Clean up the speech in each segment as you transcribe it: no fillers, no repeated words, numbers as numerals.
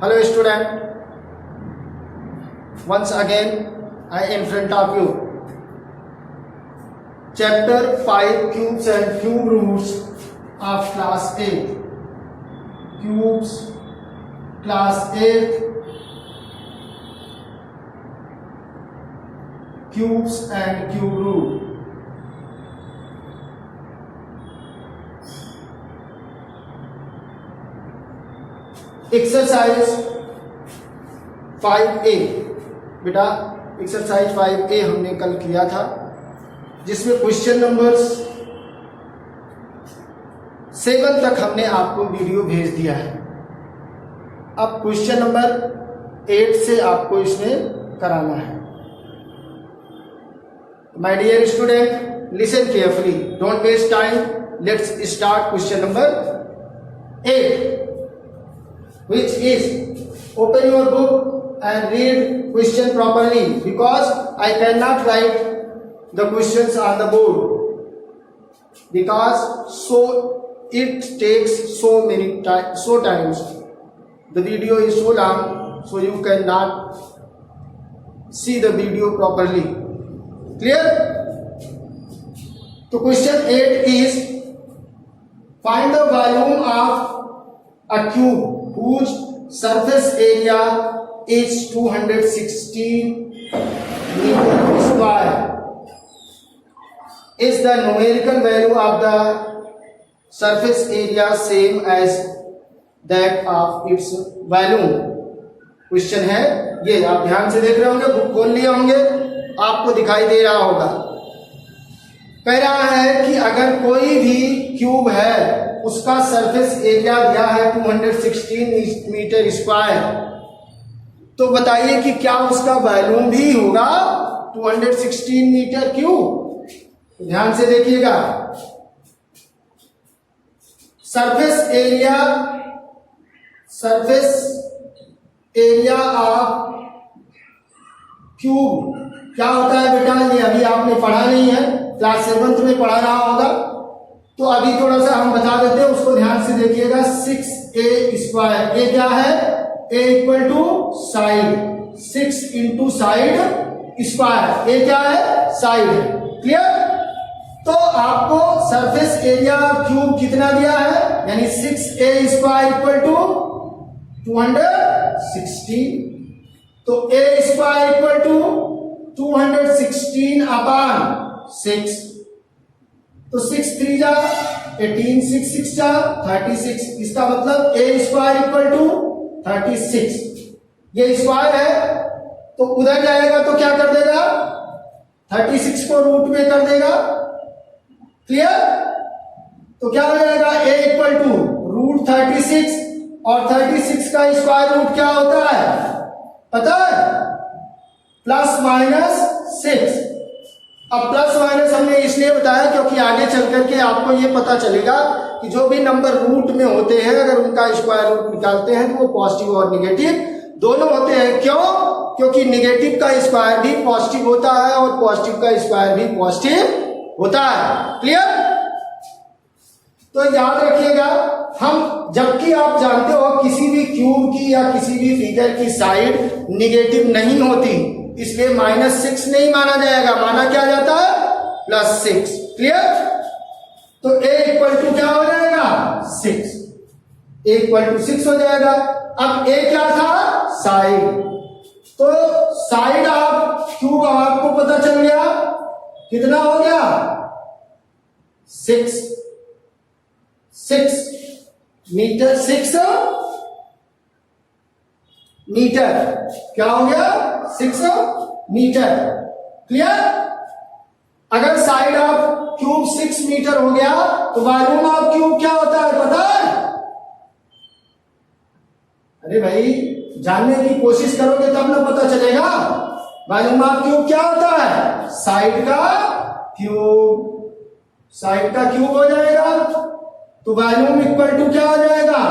Hello student, once again I in front of you. Chapter 5 Cubes and Cube Roots of Class 8. Cubes, Class 8. Cubes and cube root. Exercise 5A बेटा, exercise 5A हमने कल किया था, जिसमें question numbers 7 तक हमने आपको video भेज दिया है। अब क्वेश्चन नंबर 8 से आपको इसमें कराना है। My dear student, listen carefully, don't waste time, let's start question number 8, which is, open your book and read question properly, because I cannot write the questions on the board, because so it takes so times. The video is so long, so you cannot see the video properly. Clear? So question 8 is, find the volume of a cube whose surface area is 216 meter square. Is the numerical value of the surface area same as that of its volume? Question है ये, आप ध्यान से देख रहे होंगे, book खोल लिए होंगे, आपको दिखाई दे रहा होगा। कह रहा है कि अगर कोई भी क्यूब है, उसका सरफेस एरिया दिया है 216 मीटर स्क्वायर, तो बताइए कि क्या उसका वॉल्यूम भी होगा 216 मीटर क्यूब? ध्यान से देखिएगा, सरफेस एरिया ऑफ क्यूब क्या होता है बेटा? ये अभी आपने पढ़ा नहीं है, क्लास 7 में पढ़ा रहा होगा, तो अभी थोड़ा सा हम बता देते हैं, उसको ध्यान से देखिएगा। 6a स्क्वायर, ए क्या है? a equal to side, 6 into side square, a क्या है? साइड। क्लियर? तो आपको सरफेस एरिया क्यूब कितना दिया है, यानी 6a स्क्वायर इक्वल टू 216, तो a square equal to 216 upon 6, तो 6 3 जा 18, 6 6 जा 36, इसका मतलब a स्क्वायर इक्वल टू 36। ये स्क्वायर है तो उधर जाएगा तो क्या कर देगा? 36 को रूट में कर देगा। क्लियर? तो क्या हो जाएगा? a इक्वल टू रूट 36, और 36 का स्क्वायर रूट क्या होता है पता है? Plus minus 6। अब प्लस माइनस हमने इसलिए बताया क्योंकि आगे चल करके आपको ये पता चलेगा कि जो भी नंबर रूट में होते हैं, अगर उनका स्क्वायर रूट निकालते हैं तो वो पॉजिटिव और निगेटिव दोनों होते हैं। क्यों? क्योंकि निगेटिव का स्क्वायर भी पॉजिटिव होता है और पॉजिटिव का स्क्वायर भी पॉजिटिव होता है। क्लियर? तो याद रखिएगा, हम जबकि आप जानते हो किसी भी क्यूब की या किसी भी फिगर की साइड निगेटिव नहीं होती, इसलिए -6 नहीं माना जाएगा, माना क्या जाता है? +6। क्लियर? तो a इक्वल टू क्या हो जाएगा? 6, a इक्वल टू 6 हो जाएगा। अब a क्या था? साइड, तो साइड ऑफ क्यूब आपको पता चल गया कितना हो गया? 6 मीटर, 6 मीटर, क्या हो गया? 6 मीटर। क्लियर? अगर साइड ऑफ क्यूब 6 मीटर हो गया तो वॉल्यूम ऑफ क्यूब क्या होता है पता है? अरे भाई, जानने की कोशिश करोगे तब ना पता चलेगा। वॉल्यूम ऑफ क्यूब क्या होता है? साइड का क्यूब, साइड का क्यूब हो जाएगा, तो वॉल्यूम इक्वल टू क्या हो जाएगा?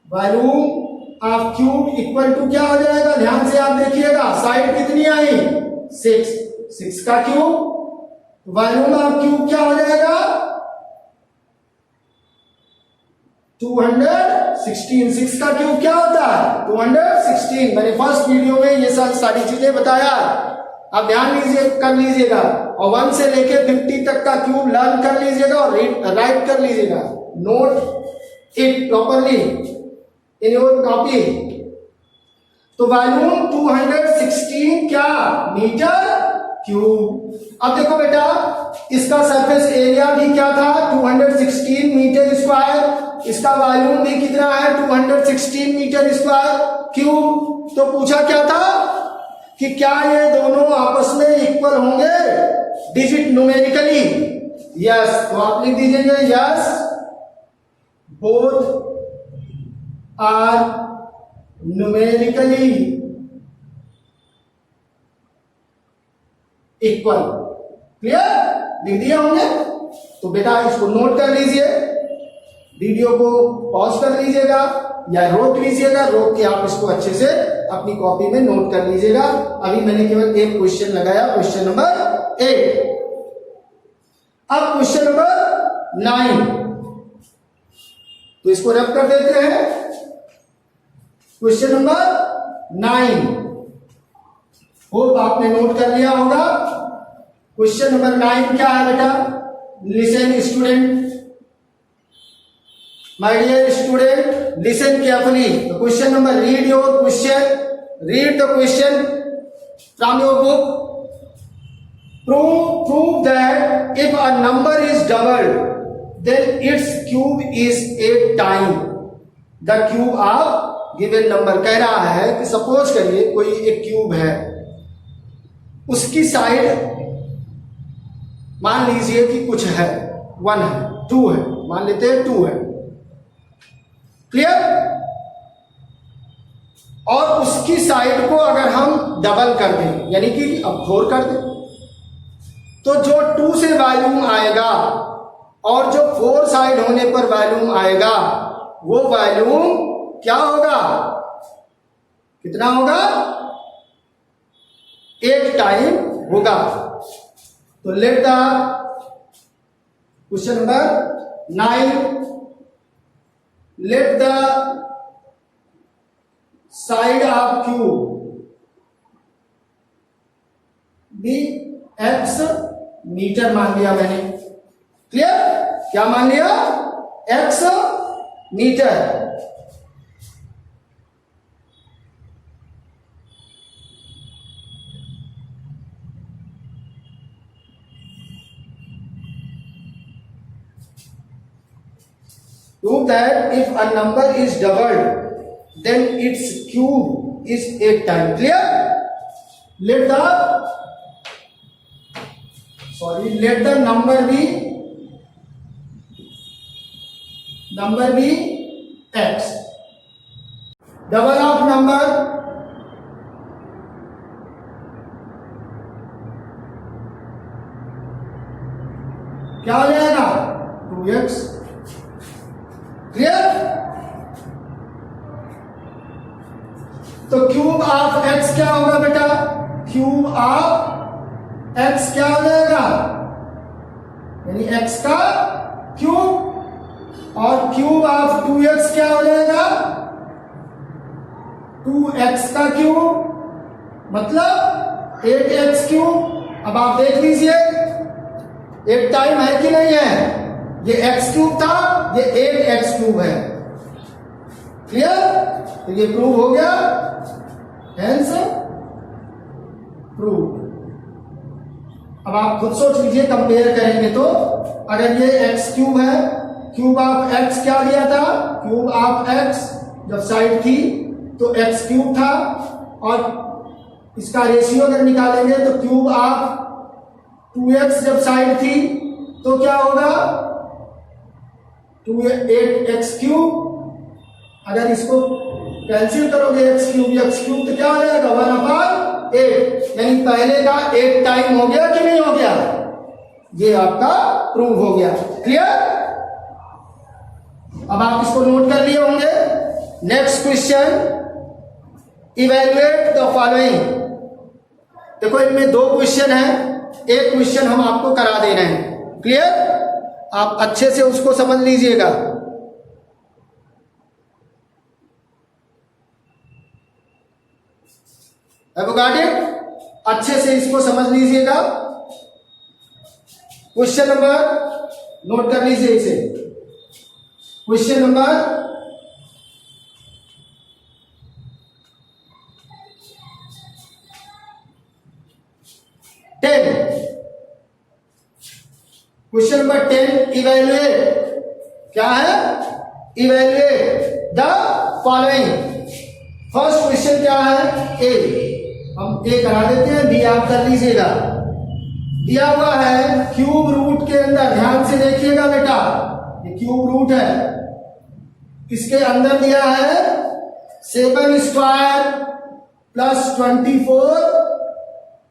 Volume of cube equal to क्या हो जाएगा? ध्यान से आप देखिएगा, साइड कितनी आई? 6 का क्यूब, वॉल्यूम ऑफ क्यूब क्या हो जाएगा? 216। 6 का क्यूब क्या होता है? 216। मैंने फर्स्ट वीडियो में ये सारी चीजें बताया, आप ध्यान कर लीजिएगा और 1 से लेके 50 तक का क्यूब लर्न कर लीजिएगा और राइट कर लीजिएगा, note it properly in your copy. तो वॉल्यूम 216 क्या? Metre cube. अब देखो बेटा, इसका सरफेस एरिया भी क्या था? 216 मीटर स्क्वायर। इसका वॉल्यूम भी कितना है? 216 मीटर स्क्वायर क्यूब। तो पूछा क्या था कि क्या ये दोनों आपस में इक्वल होंगे डिजिट न्यूमेरिकली? यस। तो आप लिख दीजिएगा yes, both are numerically equal. Clear? लिख दिए होंगे। तो बेटा इसको नोट कर लीजिए, वीडियो को पॉज कर लीजिएगा या रोक लीजिएगा, रोक के आप इसको अच्छे से अपनी कॉपी में नोट कर लीजिएगा। अभी मैंने केवल एक क्वेश्चन लगाया, क्वेश्चन नंबर 8। अब क्वेश्चन नंबर 9, तो इसको रब कर देते हैं। क्वेश्चन नंबर 9 होप आपने नोट कर लिया होगा। क्वेश्चन नंबर 9 क्या है बेटा? Listen student, my dear student, listen carefully. The question number, read your question, read the question from your book. Prove that if a number is doubled, then its cube is 8 times the cube of given number। कह रहा है कि suppose करिए कोई एक cube है, उसकी side मान लीजिए कि कुछ है, 1 है, 2 है, मान लेते हैं 2 है। क्लियर? और उसकी साइड को अगर हम डबल कर दें, यानी कि अब 4 कर दें, तो जो 2 से वॉल्यूम आएगा और जो 4 साइड होने पर वॉल्यूम आएगा, वो वॉल्यूम क्या होगा? कितना होगा? 8 टाइम होगा। तो let the question number 9, let the side of cube be x metre मान लिया मैंने। क्लियर? क्या मान लिया? X metre. Prove that if a number is doubled, then its cube is 8 times. Clear? Let the number be x. Double of number क्या हो जाएगा? 2x। Clear? तो क्यूब ऑफ x क्या होगा बेटा? क्यूब ऑफ x क्या हो जाएगा? यानी x का क्यूब। और क्यूब ऑफ 2x क्या हो जाएगा? 2x का क्यूब, मतलब 8x क्यूब। अब आप देख लीजिए 8 टाइम है कि नहीं है? ये x क्यूब था, ये 8x क्यूब है। क्लियर? तो ये प्रूव हो गया, हेंस प्रूव। अब आप खुद सोच लीजिए, कंपेयर करेंगे तो अगर ये x क्यूब है, क्यूब ऑफ x क्या दिया था? क्यूब ऑफ x जब साइड थी तो x क्यूब था, और इसका रेशियो अगर निकालेंगे तो क्यूब ऑफ 2x जब साइड थी तो क्या होगा? 8x cube. अगर इसको कैंसिल करोगे x क्यूब तो क्या हो जाएगा? 1/8। यानी पहले का 8 टाइम हो गया कि नहीं हो गया? ये आपका प्रूव हो गया। क्लियर? अब आप इसको नोट कर लिए होंगे। Next question, evaluate the following. देखो इनमें 2 क्वेश्चन है, एक क्वेश्चन हम आपको करा दे रहे हैं। क्लियर? आप अच्छे से उसको समझ लीजिएगा। Have you got it? अच्छे से इसको समझ लीजिएगा। क्वेश्चन नंबर नोट कर लीजिए इसे। Question number 10। Question number 10, evaluate. क्या है? Evaluate the following. First question क्या है? ए। हम ए करा देते हैं, बी आप कर लीजिएगा। दिया हुआ है क्यूब रूट के अंदर, ध्यान से देखिएगा बेटा, ये क्यूब रूट है, इसके अंदर दिया है 7 स्क्वायर प्लस 24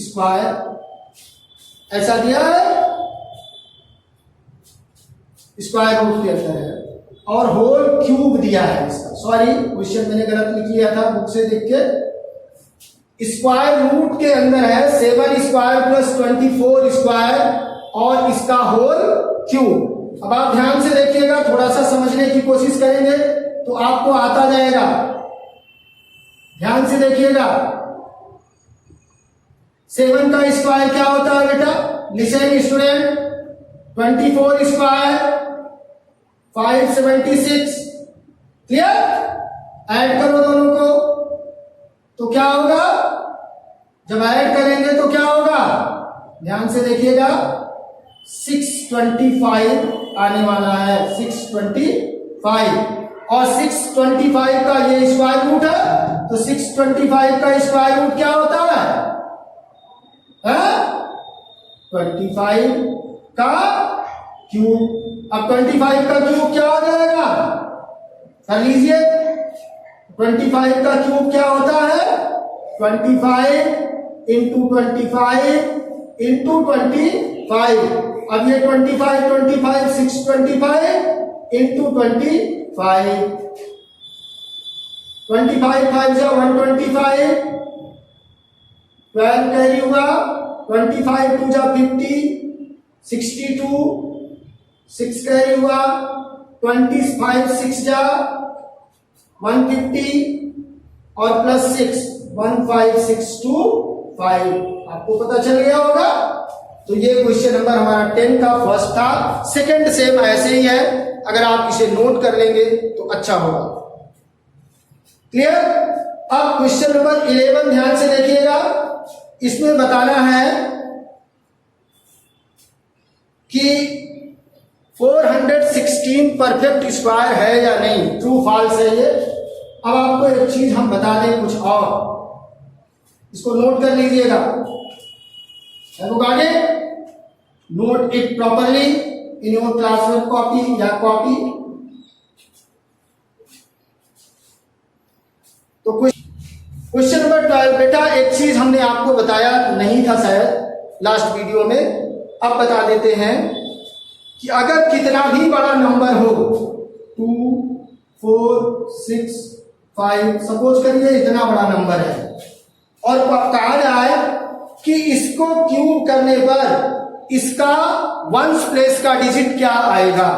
स्क्वायर, ऐसा दिया है, स्क्वायर रूट के अंदर है, और होल क्यूब दिया है इसका। सॉरी, क्वेश्चन मैंने गलत लिख लिया था बुक से देख के। स्क्वायर रूट के अंदर है 7 स्क्वायर प्लस 24 स्क्वायर और इसका होल क्यूब। अब आप ध्यान से देखिएगा, थोड़ा सा समझने की कोशिश करेंगे तो आपको आता जाएगा। ध्यान से देखिएगा, 7 का स्क्वायर क्या होता है बेटा? Listen student, 24 square 576। Clear? Add करो दोनों को तो क्या होगा? जब ऐड करेंगे तो क्या होगा? ध्यान से देखिएगा, 625 आने वाला है, 625। और 625 का ये स्क्वायर रूट है, तो 625 का स्क्वायर रूट क्या होता है? 25 का क्यूब। अब 25 का क्यूब क्या हो जाएगा? कर लीजिए। 25 का क्यूब क्या होता है? 25 इंटू 25 इंटू 25। अब ये 25 625 इंटू 25। 25 5 जा 125, 12 कैरी हुआ, 25 2 जा 50, 62, 6 कैरी हुआ, 25 6 जा 150 और प्लस 6 15625। आपको पता चल गया होगा। तो ये क्वेश्चन नंबर हमारा 10 का फर्स्ट था। सेकंड सेम ऐसे ही है, अगर आप इसे नोट कर लेंगे तो अच्छा होगा। क्लियर? अब क्वेश्चन नंबर 11 ध्यान से देखिएगा, इसमें बताना है कि 416 परफेक्ट स्क्वायर है या नहीं, ट्रू फॉल्स है ये। अब आपको एक चीज हम बता दें कुछ और, इसको नोट कर लीजिएगा। Note it properly in your classwork copy या कॉपी। तो क्वेश्चन नंबर 12 बेटा, एक चीज हमने आपको बताया नहीं था शायद लास्ट वीडियो में, अब बता देते हैं कि अगर कितना भी बड़ा नंबर हो, 2 4 6 5, सपोज करिए इतना बड़ा नंबर है, और कहा जाए कि इसको क्यूब करने पर इसका वंस प्लेस का डिजिट क्या आएगा,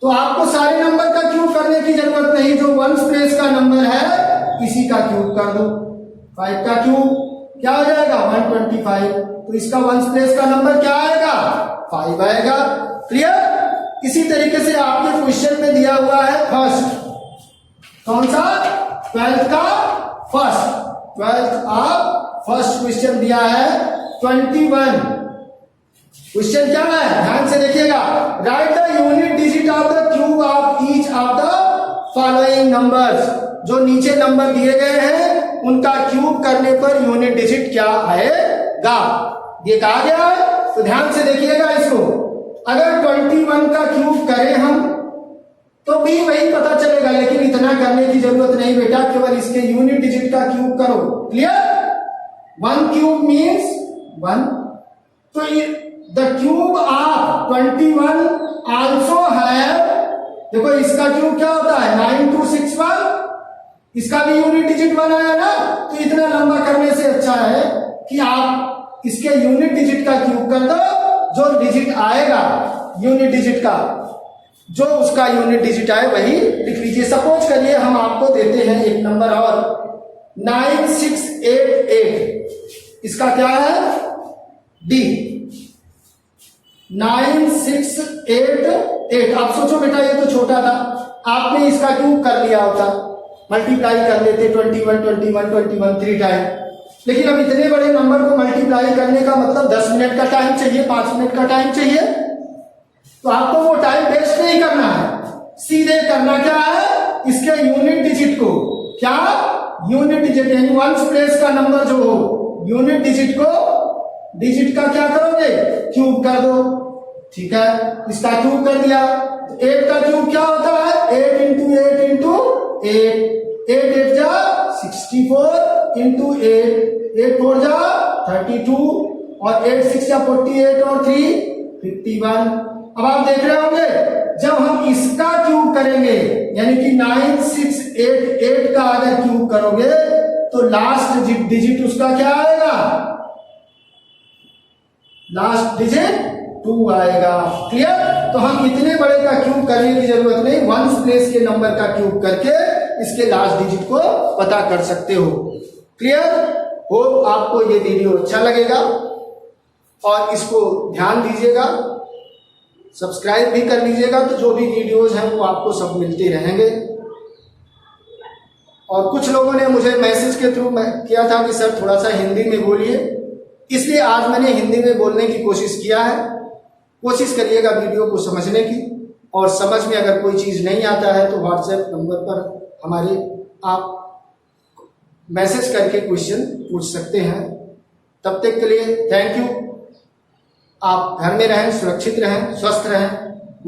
तो आपको सारे नंबर का क्यूब करने की जरूरत नहीं, जो वंस प्लेस का नंबर है इसी का क्यूब कर दो। 5 का क्यूब क्या हो जाएगा? 125। तो इसका वंस प्लेस का नंबर क्या आएगा? 5 आएगा। क्लियर? इसी तरीके से आपके क्वेश्चन में दिया हुआ है फर्स्ट, कौन सा? 12th का फर्स्ट, 12th आप फर्स्ट क्वेश्चन दिया है 21। क्वेश्चन क्या है? ध्यान से देखिएगा, right the unit digit of the cube of each of the following numbers. जो नीचे नंबर दिए गए हैं उनका क्यूब करने पर यूनिट डिजिट क्या आएगा, ये कहा गया है। तो ध्यान से देखिएगा इसको, अगर 21 का क्यूब करें हम तो भी वही पता चलेगा, लेकिन इतना करने की जरूरत नहीं बेटा, केवल इसके यूनिट डिजिट का क्यूब करो। क्लियर? 1 cube means 1। तो द क्यूब ऑफ 21 आल्सो है, देखो इसका क्यूब क्या होता है? 9261, इसका भी यूनिट डिजिट 1 आया ना। तो इतना लंबा करने से अच्छा है कि आप इसके यूनिट डिजिट का क्यूब कर दो, जो डिजिट आएगा यूनिट डिजिट का, जो उसका यूनिट डिजिट आए वही लिख लीजिए। सपोज करिए हम आपको देते हैं एक नंबर और, 9688 इसका क्या है डी 9688। आप सोचो बेटा ये तो छोटा था, आपने इसका क्यूब कर लिया होता, मल्टीप्लाई कर लेते 21 21 21 3 टाइम। लेकिन अब इतने बड़े नंबर को मल्टीप्लाई करने का मतलब 10 मिनट का टाइम चाहिए, 5 मिनट का टाइम चाहिए। तो आपको वो टाइम वेस्ट नहीं करना है, सीधे करना क्या है, इसके यूनिट डिजिट को, क्या यूनिट डिजिट यानी वंस प्लेस का नंबर जो हो, यूनिट डिजिट को, डिजिट का क्या करोगे क्यूब कर दो। ठीक है, इसका क्यूब कर दिया। 8 का क्यूब क्या होता है 8 इंटू 8 इंटू 8, 8 8 जा 64 इंटू 8, 8 4 जा 32 और 8 6 जा 48 और 3 51। अब आप देख रहे होंगे जब हम इसका क्यूब करेंगे यानी कि 9688 का अगर क्यूब करोगे तो लास्ट डिजिट उसका क्या आएगा, लास्ट डिजिट 2 आएगा। क्लियर? तो हम इतने बड़े का क्यूब करने की जरूरत नहीं, वंस प्लेस के नंबर का क्यूब करके इसके लास्ट डिजिट को पता कर सकते हो। क्लियर? होप आपको ये वीडियो अच्छा लगेगा और इसको ध्यान दीजिएगा, सब्सक्राइब भी कर लीजिएगा, तो जो भी वीडियोस हैं वो आपको सब मिलते रहेंगे। और कुछ लोगों ने मुझे मैसेज के थ्रू किया था कि सर थोड़ा सा हिंदी में बोलिए, इसलिए आज मैंने हिंदी में बोलने की कोशिश किया है। कोशिश करिएगा वीडियो को समझने की, और समझ में अगर कोई चीज़ नहीं आता है तो व्हाट्सएप नंबर पर हमारे आप मैसेज करके क्वेश्चन पूछ सकते हैं। तब तक के लिए थैंक यू। आप घर में रहें, सुरक्षित रहें, स्वस्थ रहें,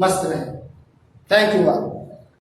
मस्त रहें। Thank you.